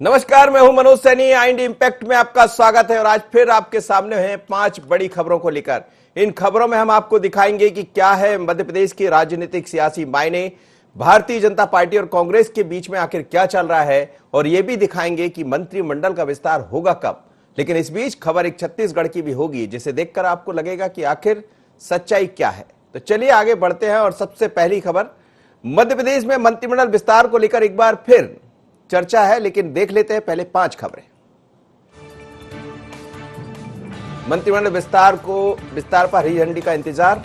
नमस्कार, मैं हूं मनोज सैनी। आइंड इंपैक्ट में आपका स्वागत है और आज फिर आपके सामने हैं 5 बड़ी खबरों को लेकर। इन खबरों में हम आपको दिखाएंगे कि क्या है मध्य प्रदेश के राजनीतिक सियासी मायने, भारतीय जनता पार्टी और कांग्रेस के बीच में आखिर क्या चल रहा है, और यह भी दिखाएंगे कि मंत्रिमंडल का विस्तार होगा कब। लेकिन इस बीच खबर एक छत्तीसगढ़ की भी होगी, जिसे देखकर आपको लगेगा कि आखिर सच्चाई क्या है। तो चलिए आगे बढ़ते हैं और सबसे पहली खबर, मध्य प्रदेश में मंत्रिमंडल विस्तार को लेकर एक बार फिर चर्चा है। लेकिन देख लेते हैं पहले 5 खबरें। मंत्रिमंडल विस्तार पर हरी झंडी का इंतजार,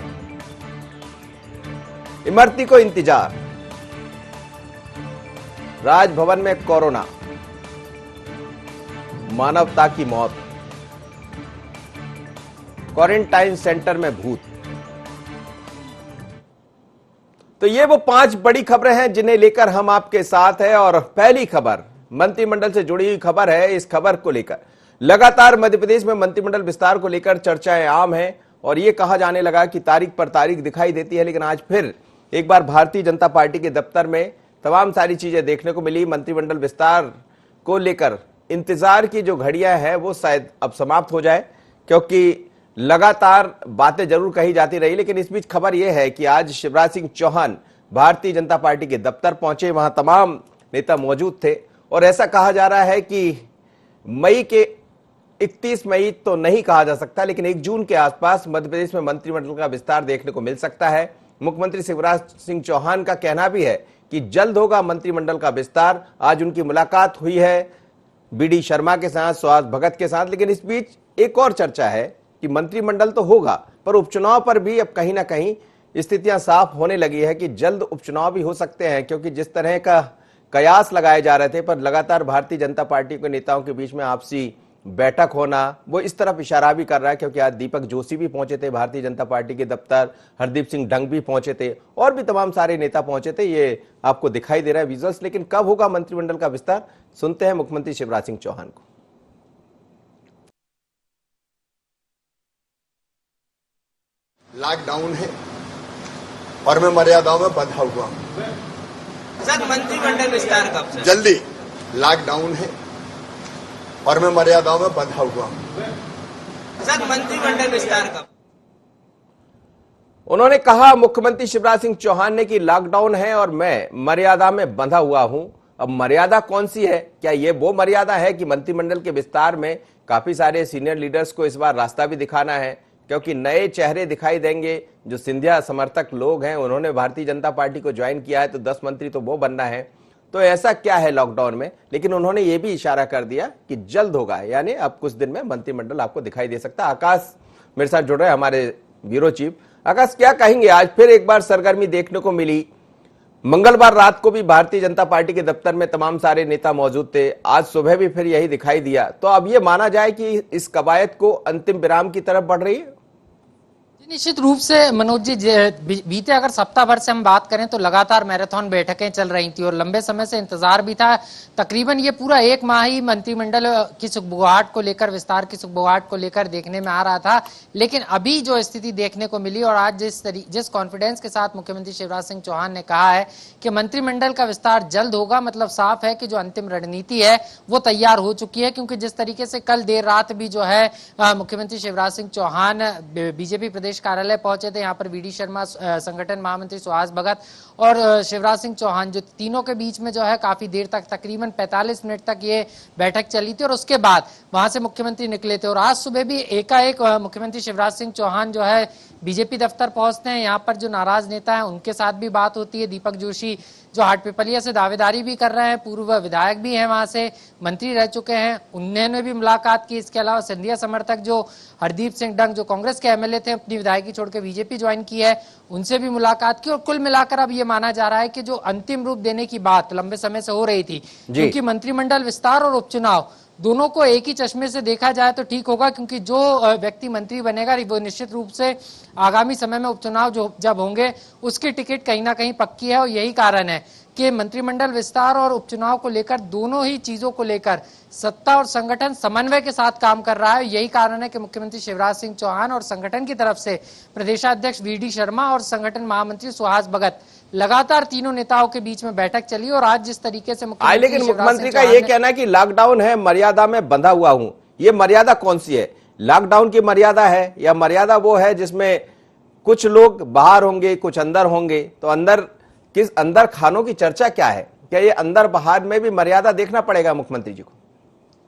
इमरती को इंतजार, राजभवन में कोरोना, मानवता की मौत, क्वारंटाइन सेंटर में भूत। तो ये वो 5 बड़ी खबरें हैं जिन्हें लेकर हम आपके साथ हैं। और पहली खबर मंत्रिमंडल से जुड़ी हुई खबर है। इस खबर को लेकर लगातार मध्य प्रदेश में मंत्रिमंडल विस्तार को लेकर चर्चाएं आम हैं और ये कहा जाने लगा कि तारीख पर तारीख दिखाई देती है। लेकिन आज फिर एक बार भारतीय जनता पार्टी के दफ्तर में तमाम सारी चीजें देखने को मिली। मंत्रिमंडल विस्तार को लेकर इंतजार की जो घड़ियां हैं वो शायद अब समाप्त हो जाए, क्योंकि लगातार बातें जरूर कही जाती रही। लेकिन इस बीच खबर यह है कि आज शिवराज सिंह चौहान भारतीय जनता पार्टी के दफ्तर पहुंचे। वहां तमाम नेता मौजूद थे और ऐसा कहा जा रहा है कि मई के 31 मई तो नहीं कहा जा सकता, लेकिन 1 जून के आसपास मध्य प्रदेश में मंत्रिमंडल का विस्तार देखने को मिल सकता है। मुख्यमंत्री शिवराज सिंह चौहान का कहना भी है कि जल्द होगा मंत्रिमंडल का विस्तार। आज उनकी मुलाकात हुई है बीडी शर्मा के साथ, सुहास भगत के साथ। लेकिन इस बीच एक और चर्चा है कि मंत्रिमंडल तो होगा, पर उपचुनाव पर भी अब कहीं ना कहीं स्थितियां साफ होने लगी है कि जल्द उपचुनाव भी हो सकते हैं। क्योंकि जिस तरह का कयास लगाए जा रहे थे, पर लगातार भारतीय जनता पार्टी के नेताओं के बीच में आपसी बैठक होना वो इस तरफ इशारा भी कर रहा है। क्योंकि आज दीपक जोशी भी पहुंचे थे भारतीय जनता पार्टी के दफ्तर, हरदीप सिंह डंग भी पहुंचे थे और भी तमाम सारे नेता पहुंचे थे। ये आपको दिखाई दे रहा है विजुअल्स। लेकिन कब होगा मंत्रिमंडल का विस्तार, सुनते हैं मुख्यमंत्री शिवराज सिंह चौहान को। लॉकडाउन है और मैं मर्यादाओं में बंधा हुआ हूं। सर, मंत्रिमंडल विस्तार कब से? जल्दी। लॉकडाउन है और मैं मर्यादाओं में बंधा हुआ हूं। सर, मंत्रिमंडल विस्तार कब? उन्होंने कहा मुख्यमंत्री शिवराज सिंह चौहान ने कि लॉकडाउन है और मैं मर्यादा में बंधा हुआ हूं। अब मर्यादा कौन सी है? क्या ये वो मर्यादा है कि मंत्रिमंडल के विस्तार में काफी सारे सीनियर लीडर्स को इस बार रास्ता भी दिखाना है, क्योंकि नए चेहरे दिखाई देंगे। जो सिंधिया समर्थक लोग हैं उन्होंने भारतीय जनता पार्टी को ज्वाइन किया है, तो 10 मंत्री तो वो बनना है। तो ऐसा क्या है लॉकडाउन में? लेकिन उन्होंने ये भी इशारा कर दिया कि जल्द होगा, यानी अब कुछ दिन में मंत्रिमंडल आपको दिखाई दे सकता है। आकाश मेरे साथ जुड़ रहे हैं, हमारे ब्यूरो चीफ। आकाश, क्या कहेंगे? आज फिर एक बार सरगर्मी देखने को मिली। मंगलवार रात को भी भारतीय जनता पार्टी के दफ्तर में तमाम सारे नेता मौजूद थे, आज सुबह भी फिर यही दिखाई दिया। तो अब ये माना जाए कि इस कवायद को अंतिम विराम की तरफ बढ़ रही है? निश्चित रूप से मनोज जी, बीते अगर सप्ताह भर से हम बात करें तो लगातार मैराथन बैठकें चल रही थी और लंबे समय से इंतजार भी था। तकरीबन ये पूरा 1 माह ही मंत्रिमंडल की सुखबुगाहट को लेकर, विस्तार की सुखबुगाहट को लेकर देखने में आ रहा था। लेकिन अभी जो स्थिति देखने को मिली और आज जिस कॉन्फिडेंस के साथ मुख्यमंत्री शिवराज सिंह चौहान ने कहा है कि मंत्रिमंडल का विस्तार जल्द होगा, मतलब साफ है कि जो अंतिम रणनीति है वो तैयार हो चुकी है। क्योंकि जिस तरीके से कल देर रात भी जो है मुख्यमंत्री शिवराज सिंह चौहान बीजेपी प्रदेश कार्यालय पहुंचे थे। यहाँ पर बीडी शर्मा, संगठन महामंत्री सुहास भगत और शिवराज सिंह चौहान, जो तीनों के बीच में जो है काफी देर तक, तकरीबन 45 मिनट तक ये बैठक चली थी और उसके बाद वहां से मुख्यमंत्री निकले थे। और आज सुबह भी एकाएक मुख्यमंत्री शिवराज सिंह चौहान जो है बीजेपी दफ्तर पहुंचते हैं। यहाँ पर जो नाराज नेता है उनके साथ भी बात होती है। दीपक जोशी जो हाटपिपलिया से दावेदारी भी कर रहे हैं, पूर्व विधायक भी हैं, वहां से मंत्री रह चुके हैं, उन्होंने भी मुलाकात की। इसके अलावा सिंधिया समर्थक जो हरदीप सिंह डंग, जो कांग्रेस के एमएलए थे, अपनी विधायकी छोड़कर बीजेपी ज्वाइन की है, उनसे भी मुलाकात की। और कुल मिलाकर अब ये माना जा रहा है कि जो अंतिम रूप देने की बात लंबे समय से हो रही थी, क्योंकि मंत्रिमंडल विस्तार और उपचुनाव दोनों को एक ही चश्मे से देखा जाए तो ठीक होगा। क्योंकि जो व्यक्ति मंत्री बनेगा वो निश्चित रूप से आगामी समय में उपचुनाव जो जब होंगे उसकी टिकट कहीं ना कहीं पक्की है। और यही कारण है कि मंत्रिमंडल विस्तार और उपचुनाव को लेकर, दोनों ही चीजों को लेकर सत्ता और संगठन समन्वय के साथ काम कर रहा है। यही कारण है कि मुख्यमंत्री शिवराज सिंह चौहान और संगठन की तरफ से प्रदेशाध्यक्ष वीडी शर्मा और संगठन महामंत्री सुहास भगत लगातार तीनों नेताओं के बीच में बैठक चली और आज जिस तरीके से लेकिन शिवराज मुख्यमंत्री सिंह का चौहान ये ने- कहना है कि लॉकडाउन है, मर्यादा में बंधा हुआ हूं। ये मर्यादा कौन सी है? लॉकडाउन की मर्यादा है या मर्यादा वो है जिसमें कुछ लोग बाहर होंगे, कुछ अंदर होंगे? तो अंदर खानों की चर्चा क्या है? क्या ये अंदर बाहर में भी मर्यादा देखना पड़ेगा मुख्यमंत्री जी को?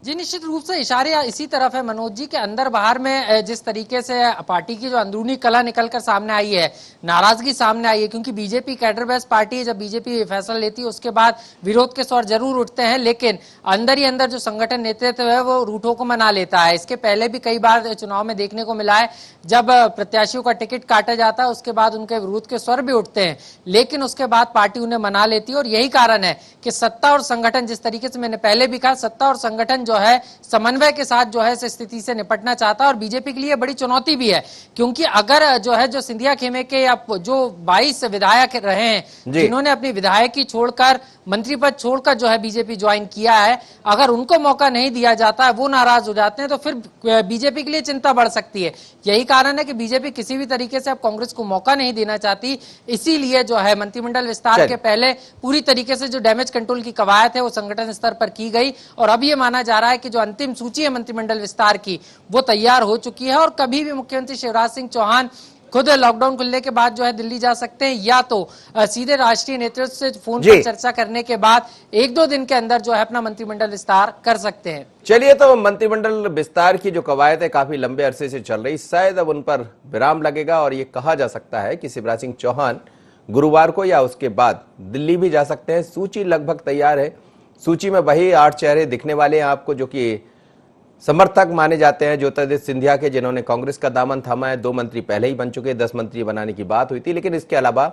जी निश्चित रूप से इशारे इसी तरफ है मनोज जी के अंदर बाहर में जिस तरीके से पार्टी की जो अंदरूनी कला निकलकर सामने आई है, नाराजगी सामने आई है, क्योंकि बीजेपी कैडर बेस्ड पार्टी है। जब बीजेपी फैसला लेती है उसके बाद विरोध के स्वर जरूर उठते हैं, लेकिन अंदर ही अंदर जो संगठन नेतृत्व है वो रूठों को मना लेता है। इसके पहले भी कई बार चुनाव में देखने को मिला है, जब प्रत्याशियों का टिकट काटा जाता है उसके बाद उनके विरोध के स्वर भी उठते हैं, लेकिन उसके बाद पार्टी उन्हें मना लेती है। और यही कारण है कि सत्ता और संगठन, जिस तरीके से मैंने पहले भी कहा, सत्ता और संगठन जो है समन्वय के साथ जो है इस स्थिति से निपटना चाहता है। और बीजेपी के लिए बड़ी चुनौती भी है, क्योंकि अगर जो सिंधिया खेमे के या जो 22 विधायक रहे हैं जिन्होंने अपनी विधायकी छोड़कर, मंत्री पद छोड़कर जो है बीजेपी ज्वाइन किया है, अगर उनको मौका नहीं दिया जाता है, वो नाराज हो जाते हैं, तो फिर बीजेपी के लिए चिंता बढ़ सकती है। यही कारण है कि बीजेपी किसी भी तरीके से अब कांग्रेस को मौका नहीं देना चाहती। इसीलिए जो है मंत्रिमंडल विस्तार के पहले पूरी तरीके से जो डैमेज कंट्रोल की कवायद है वो संगठन स्तर पर की गई। और अब ये माना जा रहा है कि जो अंतिम सूची है मंत्रिमंडल विस्तार की वो तैयार हो चुकी है। और कभी भी मुख्यमंत्री शिवराज सिंह चौहान खुद लॉकडाउन खुलने के बाद जो है दिल्ली जा सकते हैं, या तो सीधे राष्ट्रीय नेतृत्व से फोन पर चर्चा करने के बाद 1-2 दिन के अंदर जो है अपना मंत्रिमंडल विस्तार कर सकते हैं। चलिए, तो मंत्रिमंडल विस्तार की जो कवायद है काफी लंबे अरसे से चल रही, शायद अब उन पर विराम लगेगा और ये कहा जा सकता है कि शिवराज सिंह चौहान गुरुवार को या उसके बाद दिल्ली भी जा सकते हैं। सूची लगभग तैयार है। सूची में वही 8 चेहरे दिखने वाले हैं आपको जो कि समर्थक माने जाते हैं ज्योतिरादित्य सिंधिया के, जिन्होंने कांग्रेस का दामन थामा है। 2 मंत्री पहले ही बन चुके, 10 मंत्री बनाने की बात हुई थी, लेकिन इसके अलावा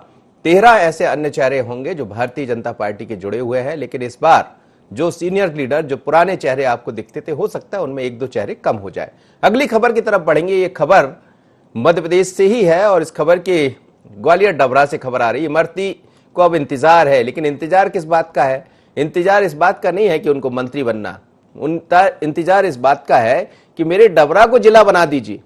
13 ऐसे अन्य चेहरे होंगे जो भारतीय जनता पार्टी के जुड़े हुए हैं। लेकिन इस बार जो सीनियर लीडर, जो पुराने चेहरे आपको दिखते थे, हो सकता है उनमें 1-2 चेहरे कम हो जाए। अगली खबर की तरफ बढ़ेंगे। ये खबर मध्य प्रदेश से ही है और इस खबर की ग्वालियर डबरा से खबर आ रही है। इमरती को अब इंतजार है, लेकिन इंतजार किस बात का है? इंतजार इस बात का नहीं है कि उनको मंत्री बनना, उनका इंतजार इस बात का है कि मेरे डबरा को जिला बना दीजिए,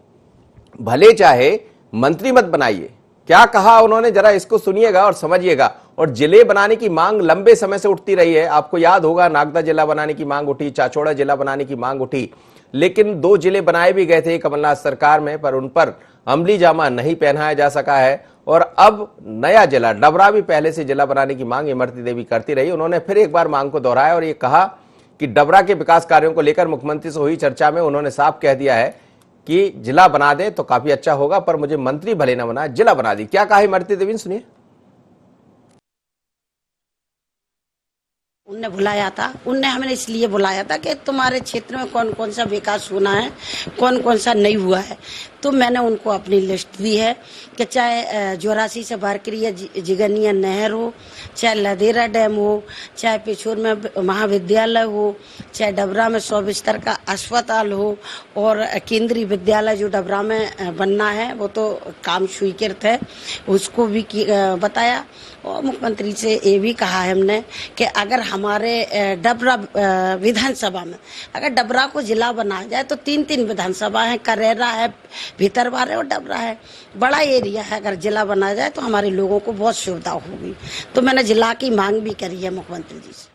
भले चाहे मंत्री मत बनाइए। क्या कहा उन्होंने, जरा इसको सुनिएगा और समझिएगा। और जिले बनाने की मांग लंबे समय से उठती रही है। आपको याद होगा, नागदा जिला बनाने की मांग उठी, चाचौड़ा जिला बनाने की मांग उठी, लेकिन 2 जिले बनाए भी गए थे कमलनाथ सरकार में, पर उन पर अमली जामा नहीं पहनाया जा सका है। और अब नया जिला डबरा भी पहले से जिला बनाने की मांग इमरती देवी करती रही। उन्होंने फिर एक बार मांग को दोहराया और ये कहा कि डबरा के विकास कार्यों को लेकर मुख्यमंत्री से हुई चर्चा में उन्होंने साफ कह दिया है कि जिला बना दे तो काफी अच्छा होगा, पर मुझे मंत्री भले ना बना, जिला बना दी। क्या कहा इमरती देवी, सुनिए। उनने बुलाया था, उनने हमें इसलिए बुलाया था कि तुम्हारे क्षेत्र में कौन कौन सा विकास होना है, कौन कौन सा नहीं हुआ है। तो मैंने उनको अपनी लिस्ट दी है कि चाहे 84 से बारकरिया जिगनिया नहर हो, चाहे लदेरा डैम हो, चाहे पिछोर में महाविद्यालय हो, चाहे डबरा में 100 बिस्तर का अस्पताल हो, और केंद्रीय विद्यालय जो डबरा में बनना है वो तो काम स्वीकृत है, उसको भी बताया। और मुख्यमंत्री से ये भी कहा है हमने कि अगर हमारे डबरा विधानसभा में अगर डबरा को जिला बनाया जाए तो 3 विधानसभा है, करेरा है, भीतरवार है और डबरा है, बड़ा एरिया है। अगर जिला बनाया जाए तो हमारे लोगों को बहुत सुविधा होगी। तो मैंने जिला की मांग भी करी है मुख्यमंत्री जी से।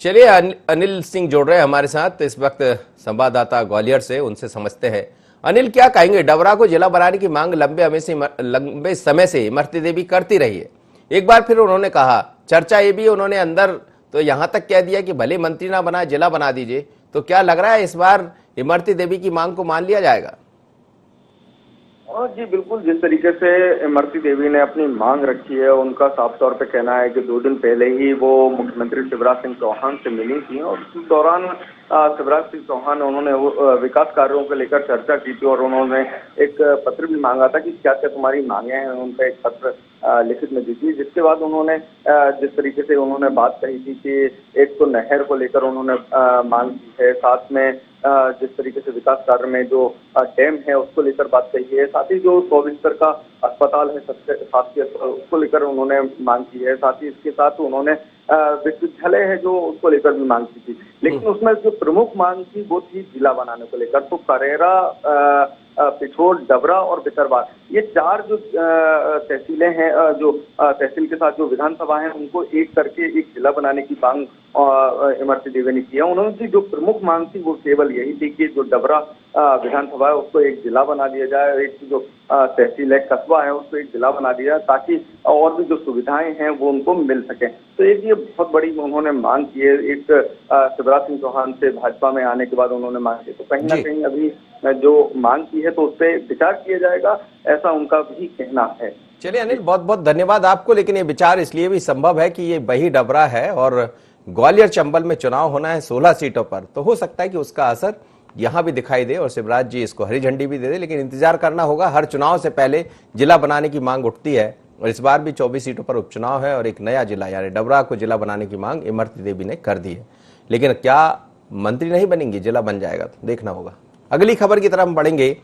चलिए, अनिल सिंह जोड़ रहे हैं हमारे साथ इस वक्त, संवाददाता ग्वालियर से, उनसे समझते हैं। अनिल, क्या कहेंगे? डबरा को जिला बनाने की मांग लंबे समय से इमरती देवी करती रही है। एक बार फिर उन्होंने कहा, चर्चा ये भी उन्होंने अंदर तो यहां तक कह दिया कि भले मंत्री ना बना, जिला बना दीजिए। तो क्या लग रहा है इस बार इमरती देवी की मांग को मान लिया जाएगा? जी बिल्कुल, जिस तरीके से इमरती देवी ने अपनी मांग रखी है, उनका साफ तौर पे कहना है कि 2 दिन पहले ही वो मुख्यमंत्री शिवराज सिंह चौहान से मिली थी और उस दौरान शिवराज सिंह चौहान उन्होंने विकास कार्यों को लेकर चर्चा की थी और उन्होंने एक पत्र भी मांगा था कि क्या क्या तुम्हारी मांगे हैं, उन पर एक पत्र लिखित में दी थी। जिसके बाद उन्होंने जिस तरीके से उन्होंने बात कही थी कि एक तो नहर को लेकर उन्होंने मांग की है, साथ में जिस तरीके से विकास कार्य में जो डैम है उसको लेकर बात कही है, साथ ही जो 100 बिस्तर का अस्पताल है शासकीय उसको लेकर उन्होंने मांग की है, साथ ही इसके साथ उन्होंने विश्वविद्यालय है जो उसको लेकर भी मांग की थी। लेकिन उसमें जो प्रमुख मांग थी वो थी जिला बनाने को लेकर। तो करेरा पिछोर, डबरा और भितरवार, ये 4 जो तहसीलें हैं, जो तहसील के साथ जो विधानसभा है, उनको एक करके एक जिला बनाने की मांग इमरती देवी ने की है। उन्होंने जो प्रमुख मांग थी वो केवल यही थी कि जो डबरा विधानसभा है उसको एक जिला बना दिया जाए, एक जो तहसील है, कस्बा है, उसको एक जिला बना दिया जाए, ताकि और भी जो सुविधाएं हैं वो उनको मिल सके। तो एक ये बहुत बड़ी उन्होंने मांग की है। एक शिवराज सिंह चौहान से भाजपा में आने के बाद उन्होंने मांग की, तो कहीं ना कहीं अभी जो मांग की है तो उस पर विचार किया जाएगा, ऐसा उनका भी कहना है। चलिए अनिल, बहुत बहुत धन्यवाद आपको। लेकिन ये विचार इसलिए भी संभव है कि ये वही डबरा है और ग्वालियर चंबल में चुनाव होना है 16 सीटों पर, तो हो सकता है कि उसका असर यहां भी दिखाई दे और शिवराज जी इसको हरी झंडी भी दे दे। लेकिन इंतजार करना होगा। हर चुनाव से पहले जिला बनाने की मांग उठती है और इस बार भी 24 सीटों पर उपचुनाव है और एक नया जिला यानी डबरा को जिला बनाने की मांग इमरती देवी ने कर दी है। लेकिन क्या मंत्री नहीं बनेंगी, जिला बन जाएगा तो देखना होगा। अगली खबर की तरफ हम बढ़ेंगे।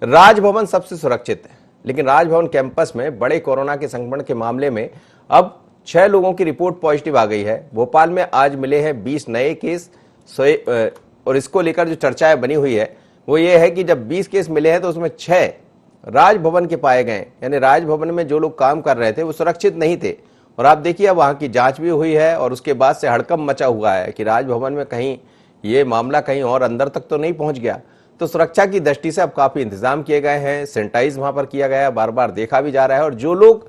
राजभवन सबसे सुरक्षित है, लेकिन राजभवन कैंपस में बड़े कोरोना के संक्रमण के मामले में अब 6 लोगों की रिपोर्ट पॉजिटिव आ गई है। भोपाल में आज मिले हैं 20 नए केस और इसको लेकर जो चर्चाएं बनी हुई है वो ये है कि जब 20 केस मिले हैं तो उसमें 6 राजभवन के पाए गए, यानी राजभवन में जो लोग काम कर रहे थे वो सुरक्षित नहीं थे। और आप देखिए अब वहां की जांच भी हुई है और उसके बाद से हड़कंप मचा हुआ है कि राजभवन में कहीं ये मामला कहीं और अंदर तक तो नहीं पहुंच गया। तो सुरक्षा की दृष्टि से अब काफी इंतजाम किए गए हैं, सैनिटाइज वहां पर किया गया है, बार बार देखा भी जा रहा है और जो लोग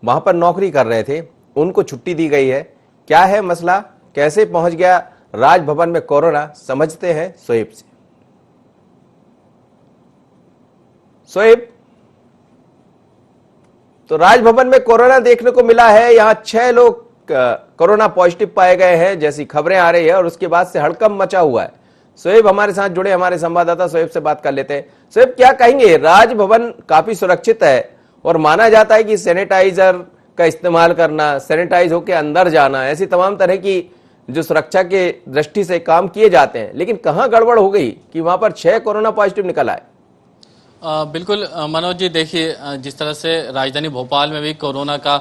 वहां पर नौकरी कर रहे थे उनको छुट्टी दी गई है। क्या है मसला, कैसे पहुंच गया राजभवन में कोरोना, समझते हैं सोएब से। सोएब, तो राजभवन में कोरोना देखने को मिला है, यहां 6 लोग कोरोना पॉजिटिव पाए गए हैं जैसी खबरें आ रही है और उसके बाद से हड़कंप मचा हुआ है। सोएब हमारे साथ जुड़े, हमारे संवाददाता सोएब से बात कर लेते हैं। सोएब, क्या कहेंगे, राजभवन काफी सुरक्षित है और माना जाता है कि सैनिटाइजर का इस्तेमाल करना, सैनिटाइज होकर अंदर जाना, ऐसी तमाम तरह की जो सुरक्षा के दृष्टि से काम किए जाते हैं, लेकिन कहां गड़बड़ हो गई कि वहां पर 6 कोरोना पॉजिटिव निकल आए? बिल्कुल मनोज जी, देखिए जिस तरह से राजधानी भोपाल में भी कोरोना का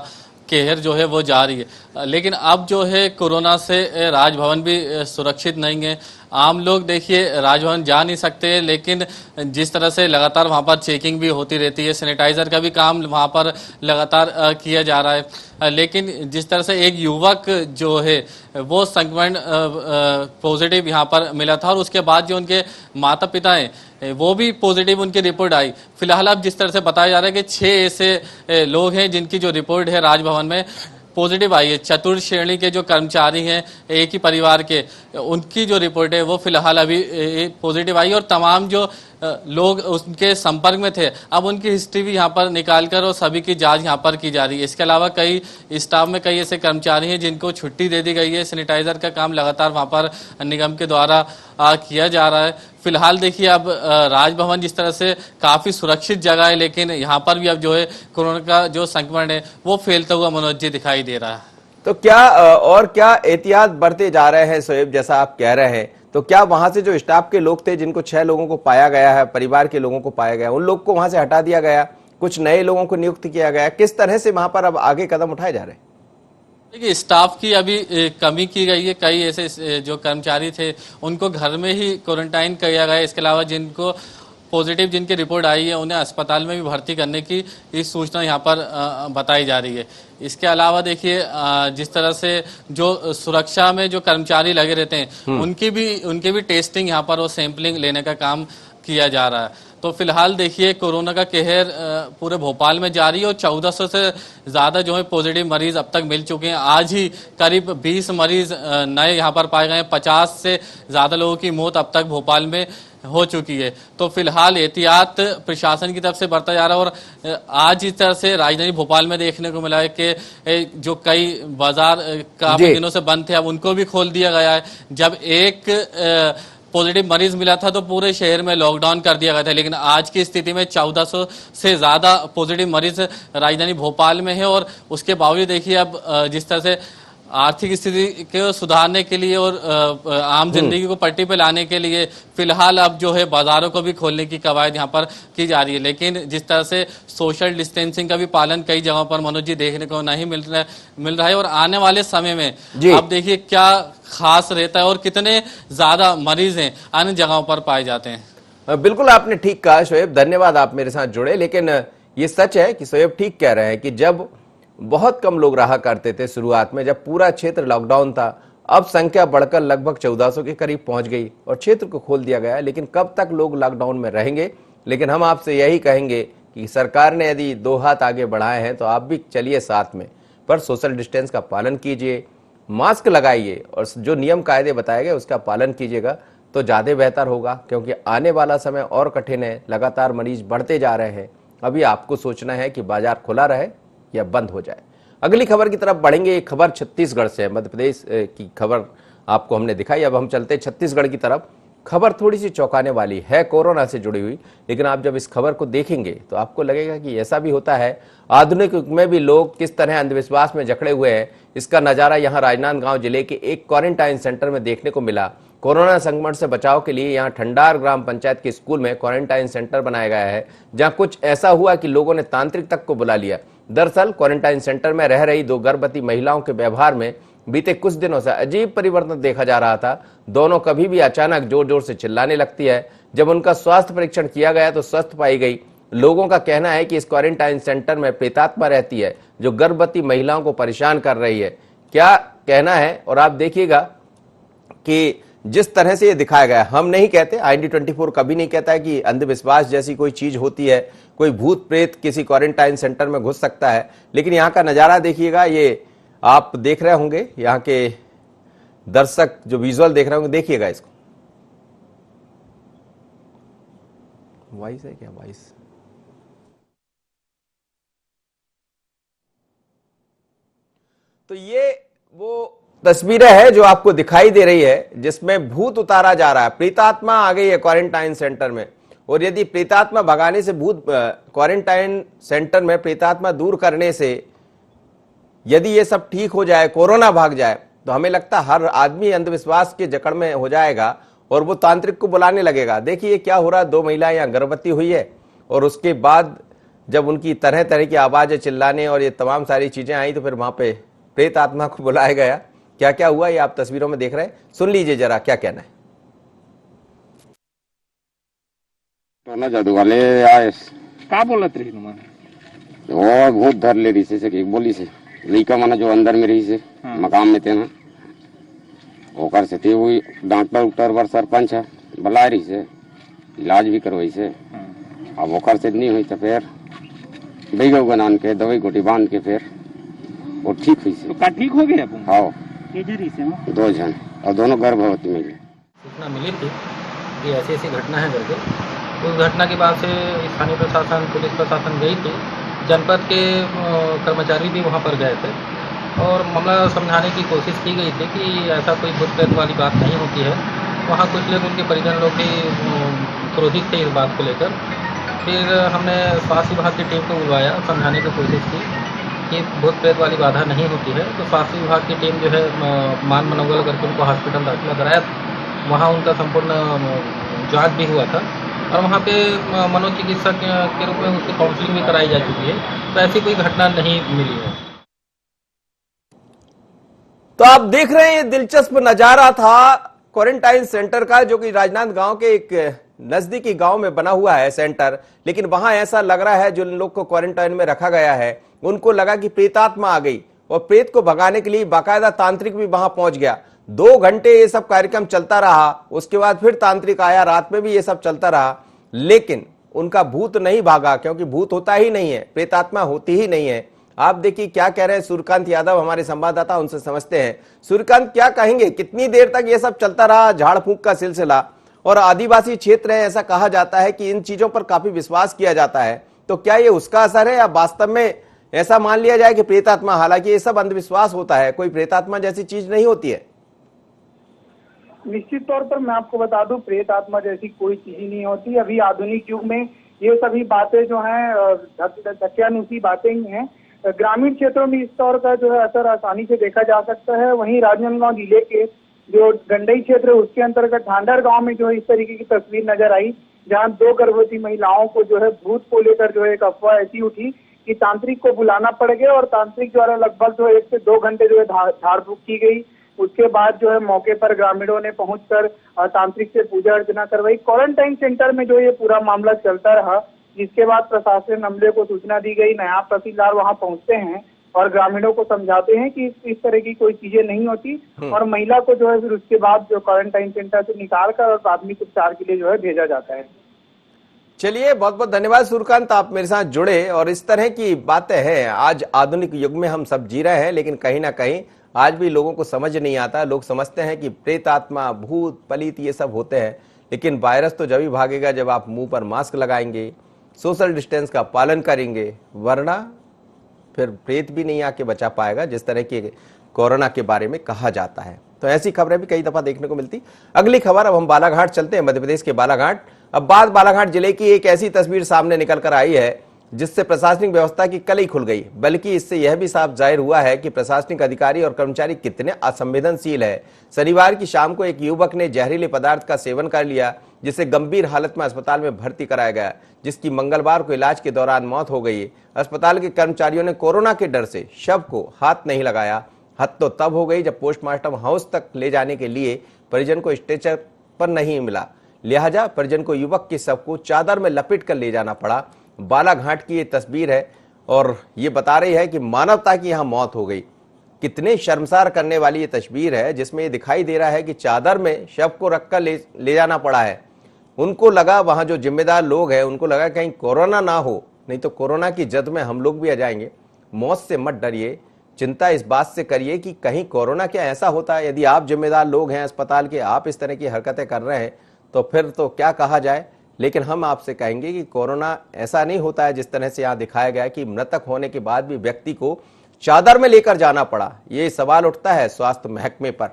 कहर जो है वो जारी है, लेकिन अब जो है कोरोना से राजभवन भी सुरक्षित नहीं है। आम लोग देखिए राजभवन जा नहीं सकते, लेकिन जिस तरह से लगातार वहां पर चेकिंग भी होती रहती है, सैनिटाइजर का भी काम वहां पर लगातार किया जा रहा है। लेकिन जिस तरह से एक युवक जो है वो संक्रमण पॉजिटिव यहाँ पर मिला था और उसके बाद जो उनके माता पिता हैं वो भी पॉजिटिव उनकी रिपोर्ट आई। फिलहाल अब जिस तरह से बताया जा रहा है कि 6 ऐसे लोग हैं जिनकी जो रिपोर्ट है राजभवन में पॉजिटिव आई है। चतुर्थ श्रेणी के जो कर्मचारी हैं एक ही परिवार के, उनकी जो रिपोर्ट है वो फिलहाल अभी पॉजिटिव आई और तमाम जो लोग उनके संपर्क में थे अब उनकी हिस्ट्री भी यहाँ पर निकालकर और सभी की जांच यहाँ पर की जा रही है। इसके अलावा कई स्टाफ में कई ऐसे कर्मचारी हैं जिनको छुट्टी दे दी गई है। सैनिटाइजर का काम लगातार वहाँ पर निगम के द्वारा किया जा रहा है। फिलहाल देखिए अब राजभवन जिस तरह से काफी सुरक्षित जगह है, लेकिन यहाँ पर भी अब जो है कोरोना का जो संक्रमण है वो फैलता हुआ मनोज जी दिखाई दे रहा है। तो क्या और क्या एहतियात बरते जा रहे हैं सोएब, जैसा आप कह रहे हैं? तो क्या वहां से जो स्टाफ के लोग थे जिनको 6 लोगों को पाया गया है, परिवार के लोगों को पाया गया, उन लोग को वहां से हटा दिया गया, कुछ नए लोगों को नियुक्त किया गया, किस तरह से वहां पर अब आगे कदम उठाए जा रहे हैं? देखिए स्टाफ की अभी कमी की गई है। कई ऐसे जो कर्मचारी थे उनको घर में ही क्वारंटाइन किया गया है। इसके अलावा जिनको पॉजिटिव जिनकी रिपोर्ट आई है उन्हें अस्पताल में भी भर्ती करने की इस सूचना यहाँ पर बताई जा रही है। इसके अलावा देखिए जिस तरह से जो सुरक्षा में जो कर्मचारी लगे रहते हैं उनकी भी टेस्टिंग यहाँ पर और सैंपलिंग लेने का काम किया जा रहा है। तो फिलहाल देखिए कोरोना का कहर पूरे भोपाल में जारी है और 1400 से ज्यादा जो है पॉजिटिव मरीज अब तक मिल चुके हैं। आज ही करीब 20 मरीज नए यहाँ पर पाए गए हैं। 50 से ज्यादा लोगों की मौत अब तक भोपाल में हो चुकी है। तो फिलहाल एहतियात प्रशासन की तरफ से बरता जा रहा है और आज इस तरह से राजधानी भोपाल में देखने को मिला है कि जो कई बाजार काफी दिनों से बंद थे अब उनको भी खोल दिया गया है। जब एक पॉजिटिव मरीज मिला था तो पूरे शहर में लॉकडाउन कर दिया गया था, लेकिन आज की स्थिति में 1400 से ज्यादा पॉजिटिव मरीज राजधानी भोपाल में है और उसके बावजूद देखिए अब जिस तरह से आर्थिक स्थिति को सुधारने के लिए और आम जिंदगी को पटरी पे लाने के लिए फिलहाल अब जो है बाजारों को भी खोलने की कवायद यहाँ पर की जा रही है। लेकिन जिस तरह से सोशल डिस्टेंसिंग का भी पालन कई जगहों पर मनोज जी देखने को नहीं मिल रहा है और आने वाले समय में अब देखिए क्या खास रहता है और कितने ज्यादा मरीज हैं अन्य जगहों पर पाए जाते हैं। बिल्कुल आपने ठीक कहा शोएब, धन्यवाद आप मेरे साथ जुड़े। लेकिन ये सच है कि शोएब ठीक कह रहे हैं कि जब बहुत कम लोग रहा करते थे शुरुआत में, जब पूरा क्षेत्र लॉकडाउन था, अब संख्या बढ़कर लगभग 1400 के करीब पहुंच गई और क्षेत्र को खोल दिया गया। लेकिन कब तक लोग लॉकडाउन में रहेंगे? लेकिन हम आपसे यही कहेंगे कि सरकार ने यदि 2 हाथ आगे बढ़ाए हैं तो आप भी चलिए साथ में, पर सोशल डिस्टेंस का पालन कीजिए, मास्क लगाइए और जो नियम कायदे बताए गए उसका पालन कीजिएगा तो ज़्यादा बेहतर होगा। क्योंकि आने वाला समय और कठिन है, लगातार मरीज बढ़ते जा रहे हैं। अभी आपको सोचना है कि बाजार खुला रहे या बंद हो जाए। अगली खबर की तरफ बढ़ेंगे। एक खबर छत्तीसगढ़ से है, मध्य प्रदेश की खबर आपको हमने दिखाई। अब हम चलते छत्तीसगढ़ की तरफ। खबर थोड़ी सी चौंकाने वाली है, कोरोना से जुड़ी हुई, लेकिन आप जब इस खबर को देखेंगे तो आपको लगेगा कि ऐसा भी होता है। आधुनिक युग में भी लोग किस तरह अंधविश्वास में जकड़े हुए हैं, इसका नजारा यहां राजनांदगांव जिले के एक क्वारंटाइन सेंटर में देखने को मिला। कोरोना संक्रमण से बचाव के लिए यहां ठंडार ग्राम पंचायत के स्कूल में क्वारंटाइन सेंटर बनाया गया है, जहां कुछ ऐसा हुआ कि लोगों ने तांत्रिक तक को बुला लिया। दरअसल क्वारंटाइन सेंटर में रह रही 2 गर्भवती महिलाओं के व्यवहार में बीते कुछ दिनों से अजीब परिवर्तन देखा जा रहा था। दोनों कभी भी अचानक जोर जोर से चिल्लाने लगती है। जब उनका स्वास्थ्य परीक्षण किया गया तो स्वस्थ पाई गई। लोगों का कहना है कि इस क्वारंटाइन सेंटर में प्रेतात्मा रहती है जो गर्भवती महिलाओं को परेशान कर रही है। क्या कहना है और आप देखिएगा कि जिस तरह से ये दिखाया गया, हम नहीं कहते, ID24 कभी नहीं कहता है कि अंधविश्वास जैसी कोई चीज होती है, कोई भूत प्रेत किसी क्वारंटाइन सेंटर में घुस सकता है। लेकिन यहाँ का नजारा देखिएगा, ये आप देख रहे होंगे, यहाँ के दर्शक जो विजुअल देख रहे होंगे, देखिएगा इसको। वॉइस है क्या? वॉइस तो ये वो तस्वीरें हैं जो आपको दिखाई दे रही है, जिसमें भूत उतारा जा रहा है। प्रेतात्मा आ गई है क्वारंटाइन सेंटर में, और यदि प्रेतात्मा भगाने से, भूत क्वारंटाइन सेंटर में प्रेतात्मा दूर करने से यदि ये सब ठीक हो जाए, कोरोना भाग जाए, तो हमें लगता है हर आदमी अंधविश्वास के जकड़ में हो जाएगा और वो तांत्रिक को बुलाने लगेगा। देखिए क्या हो रहा है, 2 महिलाएं यहाँ गर्भवती हुई है और उसके बाद जब उनकी तरह तरह की आवाजें, चिल्लाने और ये तमाम सारी चीजें आई तो फिर वहां पे प्रेत आत्मा को बुलाया गया। क्या क्या हुआ ये आप तस्वीरों में देख रहे हैं, सुन लीजिए जरा क्या कहना है। टोना जादू वाले आए का बोलत रही तुम्हारे? वो भूत धर ले रही से कि बोली से लड़का माना जो अंदर में रही से मकाम में थे ना, ओकर से थी वही डॉक्टर उक्टर वर सरपंच है बुला रही से, इलाज भी करवाई से। अब ओकर से नहीं हुई तो फिर बेगो गनान के दवाई गोटी बांध के फिर वो ठीक हुई से। तो का ठीक हो गया? हाँ, केजरी से 2 जन और दोनों गर्भवती में। सूचना मिली थी कि ऐसी ऐसी घटना है करके। उस घटना के बाद से स्थानीय प्रशासन, पुलिस प्रशासन गई थी, जनपद के कर्मचारी भी वहां पर गए थे और मामला समझाने की कोशिश की गई थी कि ऐसा कोई भूत प्रेत वाली बात नहीं होती है। वहां कुछ लोग, उनके परिजन लोग भी क्रोधित थे इस बात को लेकर। फिर हमने स्वास्थ्य विभाग की टीम को बुलवाया, समझाने की कोशिश की कि भूत प्रेत वाली बाधा नहीं होती है। तो स्वास्थ्य विभाग की टीम जो है मान मनोबल करके उनको हॉस्पिटल दाखिला कराया। वहाँ उनका संपूर्ण जांच भी हुआ था और वहाँ पे मनोचिकित्सक के रूप में उसकी काउंसलिंग भी कराई जा चुकी है। तो ऐसी कोई घटना नहीं मिली है। तो आप देख रहे हैं ये दिलचस्प नजारा था क्वारंटाइन सेंटर का, जो कि राजनांदगांव के एक नजदीकी गांव में बना हुआ है सेंटर। लेकिन वहां ऐसा लग रहा है जो लोग को क्वारंटाइन में रखा गया है उनको लगा कि प्रेतात्मा आ गई और प्रेत को भगाने के लिए बाकायदा तांत्रिक भी वहां पहुंच गया। 2 घंटे ये सब कार्यक्रम चलता रहा, उसके बाद फिर तांत्रिक आया, रात में भी ये सब चलता रहा, लेकिन उनका भूत नहीं भागा, क्योंकि भूत होता ही नहीं है, प्रेतात्मा होती ही नहीं है। आप देखिए क्या कह रहे हैं सूर्यकांत यादव, हमारे संवाददाता, उनसे समझते हैं। सूर्यकांत क्या कहेंगे, कितनी देर तक ये सब चलता रहा, झाड़ फूंक का सिलसिला? और आदिवासी क्षेत्र है, ऐसा कहा जाता है कि इन चीजों पर काफी विश्वास किया जाता है, तो क्या ये उसका असर है या वास्तव में ऐसा मान लिया जाए कि प्रेतात्मा, हालांकि ये सब अंधविश्वास होता है, कोई प्रेतात्मा जैसी चीज नहीं होती है? निश्चित तौर पर मैं आपको बता दूं, प्रेत आत्मा जैसी कोई चीज ही नहीं होती। अभी आधुनिक युग में ये सभी बातें जो हैं धक्यानुसी बातें ही हैं। ग्रामीण क्षेत्रों में इस तौर का जो है असर आसानी से देखा जा सकता है। वहीं राजनांदगांव जिले के जो गंडई क्षेत्र है उसके अंतर्गत ढांडर गांव में जो है इस तरीके की तस्वीर नजर आई, जहां 2 गर्भवती महिलाओं को जो है भूत को लेकर जो है एक अफवाह ऐसी उठी कि तांत्रिक को बुलाना पड़ गया और तांत्रिक द्वारा लगभग जो 1 से 2 घंटे जो है झाड़ फूक की गई। उसके बाद जो है मौके पर ग्रामीणों ने पहुंचकर तांत्रिक से पूजा अर्चना करवाई। क्वारंटाइन सेंटर में जो ये पूरा मामला चलता रहा, जिसके बाद प्रशासन अमले को सूचना दी गई। नायब तहसीलदार वहां पहुंचते हैं और ग्रामीणों को समझाते हैं कि इस तरह की कोई चीजें नहीं होती, और महिला को जो है फिर उसके बाद जो क्वारंटाइन सेंटर से निकाल कर और प्राथमिक उपचार के लिए जो है भेजा जाता है। चलिए, बहुत बहुत धन्यवाद सूर्यकांत, आप मेरे साथ जुड़े। और इस तरह की बातें हैं, आज आधुनिक युग में हम सब जी रहे हैं, लेकिन कहीं ना कहीं आज भी लोगों को समझ नहीं आता। लोग समझते हैं कि प्रेत आत्मा, भूत, पलीत ये सब होते हैं, लेकिन वायरस तो जब ही भागेगा जब आप मुंह पर मास्क लगाएंगे, सोशल डिस्टेंस का पालन करेंगे, वरना फिर प्रेत भी नहीं आके बचा पाएगा, जिस तरह की कोरोना के बारे में कहा जाता है। तो ऐसी खबरें भी कई दफा देखने को मिलती। अगली खबर, अब हम बालाघाट चलते हैं, मध्य प्रदेश के बालाघाट। अब बात बालाघाट जिले की एक ऐसी तस्वीर सामने निकल कर आई है जिससे प्रशासनिक व्यवस्था की कली खुल गई, बल्कि इससे यह भी साफ जाहिर हुआ है कि प्रशासनिक अधिकारी और कर्मचारी कितने असंवेदनशील है। शनिवार की शाम को एक युवक ने जहरीले पदार्थ का सेवन कर लिया, जिसे गंभीर हालत में अस्पताल में भर्ती कराया गया, जिसकी मंगलवार को इलाज के दौरान मौत हो गई। अस्पताल के कर्मचारियों ने कोरोना के डर से शव को हाथ नहीं लगाया। हद तो तब हो गई जब पोस्टमार्टम हाउस तक ले जाने के लिए परिजन को स्ट्रेचर पर नहीं मिला, लिहाजा परिजन को युवक के शव को चादर में लपेट कर ले जाना पड़ा। बालाघाट की ये तस्वीर है और ये बता रही है कि मानवता की यहां मौत हो गई। कितने शर्मसार करने वाली ये तस्वीर है, जिसमें ये दिखाई दे रहा है कि चादर में शव को रखकर ले जाना पड़ा है। उनको लगा, वहां जो जिम्मेदार लोग हैं उनको लगा कहीं कोरोना ना हो, नहीं तो कोरोना की जद में हम लोग भी आ जाएंगे। मौत से मत डरिए, चिंता इस बात से करिए कि कहीं कोरोना क्या ऐसा होता है। यदि आप जिम्मेदार लोग हैं अस्पताल के, आप इस तरह की हरकतें कर रहे हैं तो फिर तो क्या कहा जाए। लेकिन हम आपसे कहेंगे कि कोरोना ऐसा नहीं होता है जिस तरह से यहाँ दिखाया गया कि मृतक होने के बाद भी व्यक्ति को चादर में लेकर जाना पड़ा। ये सवाल उठता है स्वास्थ्य महकमे पर।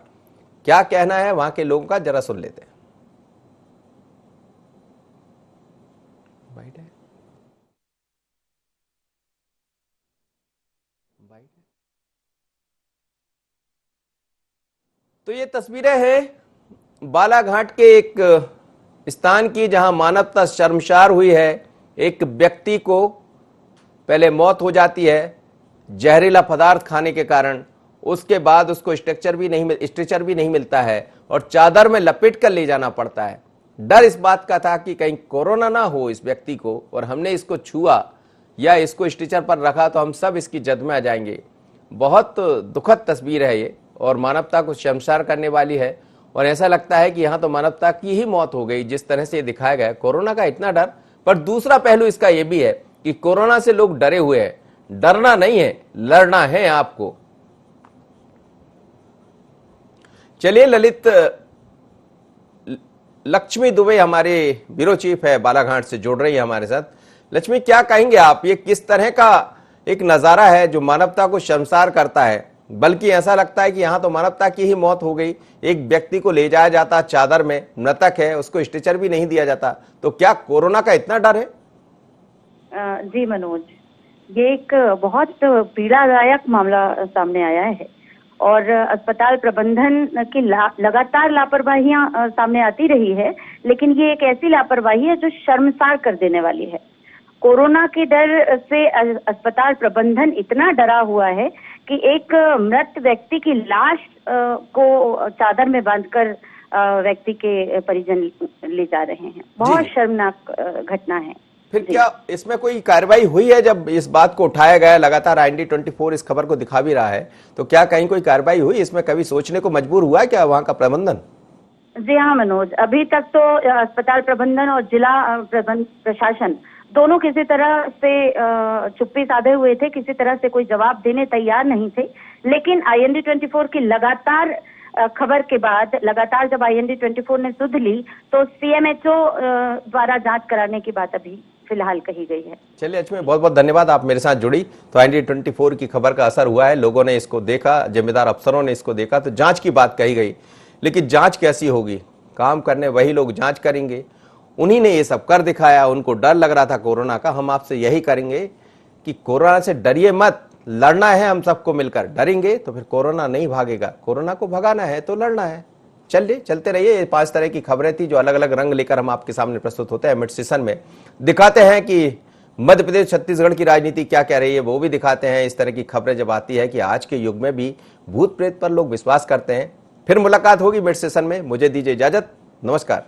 क्या कहना है वहां के लोगों का, जरा सुन लेते हैं। तो ये तस्वीरें हैं बालाघाट के एक स्थान की, जहां मानवता शर्मसार हुई है। एक व्यक्ति को पहले मौत हो जाती है जहरीला पदार्थ खाने के कारण, उसके बाद उसको स्ट्रेचर भी नहीं मिलता है और चादर में लपेट कर ले जाना पड़ता है। डर इस बात का था कि कहीं कोरोना ना हो इस व्यक्ति को, और हमने इसको छुआ या इसको स्ट्रेचर पर रखा तो हम सब इसकी जद में आ जाएंगे। बहुत दुखद तस्वीर है ये और मानवता को शर्मसार करने वाली है। और ऐसा लगता है कि यहाँ तो मानवता की ही मौत हो गई जिस तरह से ये दिखाया गया। कोरोना का इतना डर, पर दूसरा पहलू इसका ये भी है कि कोरोना से लोग डरे हुए हैं। डरना नहीं है, लड़ना है आपको। चलिए, ललित लक्ष्मी दुबे हमारे ब्यूरो चीफ है बालाघाट से जुड़ रही है हमारे साथ। लक्ष्मी, क्या कहेंगे आप, ये किस तरह का एक नजारा है जो मानवता को शर्मसार करता है, बल्कि ऐसा लगता है कि यहाँ तो मानवता की ही मौत हो गई। एक व्यक्ति को ले जाया जाता चादर में, मृतक है, उसको स्ट्रेचर भी नहीं दिया जाता, तो क्या कोरोना का इतना डर है? जी मनोज, ये एक बहुत पीड़ादायक मामला सामने आया है और अस्पताल प्रबंधन की लगातार लापरवाहियां सामने आती रही है, लेकिन ये एक ऐसी लापरवाही है जो शर्मसार कर देने वाली है। कोरोना के डर से अस्पताल प्रबंधन इतना डरा हुआ है कि एक मृत व्यक्ति की लाश को चादर में बांधकर व्यक्ति के परिजन ले जा रहे हैं। बहुत शर्मनाक घटना है। फिर क्या इसमें कोई कार्रवाई हुई है? जब इस बात को उठाया गया, लगातार IND24 इस खबर को दिखा भी रहा है, तो क्या कहीं कोई कार्रवाई हुई? इसमें कभी सोचने को मजबूर हुआ है क्या वहाँ का प्रबंधन? जी हाँ मनोज, अभी तक तो अस्पताल प्रबंधन और जिला प्रशासन दोनों किसी तरह से चुप्पी साधे हुए थे, किसी तरह से कोई जवाब देने तैयार नहीं थे। लेकिन IND24 की लगातार खबर के बाद, लगातार जब IND24 ने सुध ली तो CMHO द्वारा जांच कराने की बात अभी फिलहाल कही गई है। चलिए लक्ष्मी, बहुत बहुत धन्यवाद, आप मेरे साथ जुड़ी। तो IND24 की खबर का असर हुआ है, लोगों ने इसको देखा, जिम्मेदार अफसरों ने इसको देखा, तो जांच की बात कही गई। लेकिन जांच कैसी होगी? काम करने वही लोग जांच करेंगे, उन्हीं ने ये सब कर दिखाया। उनको डर लग रहा था कोरोना का। हम आपसे यही करेंगे कि कोरोना से डरिए मत, लड़ना है हम सबको मिलकर। डरेंगे तो फिर कोरोना नहीं भागेगा। कोरोना को भगाना है तो लड़ना है। चलिए, चलते रहिए। ये 5 तरह की खबरें थी जो अलग अलग रंग लेकर हम आपके सामने प्रस्तुत होते हैं। मिड सेशन में दिखाते हैं कि मध्य प्रदेश छत्तीसगढ़ की राजनीति क्या कह रही है वो भी दिखाते हैं। इस तरह की खबरें जब आती है कि आज के युग में भी भूत प्रेत पर लोग विश्वास करते हैं। फिर मुलाकात होगी मिड सेशन में, मुझे दीजिए इजाजत, नमस्कार।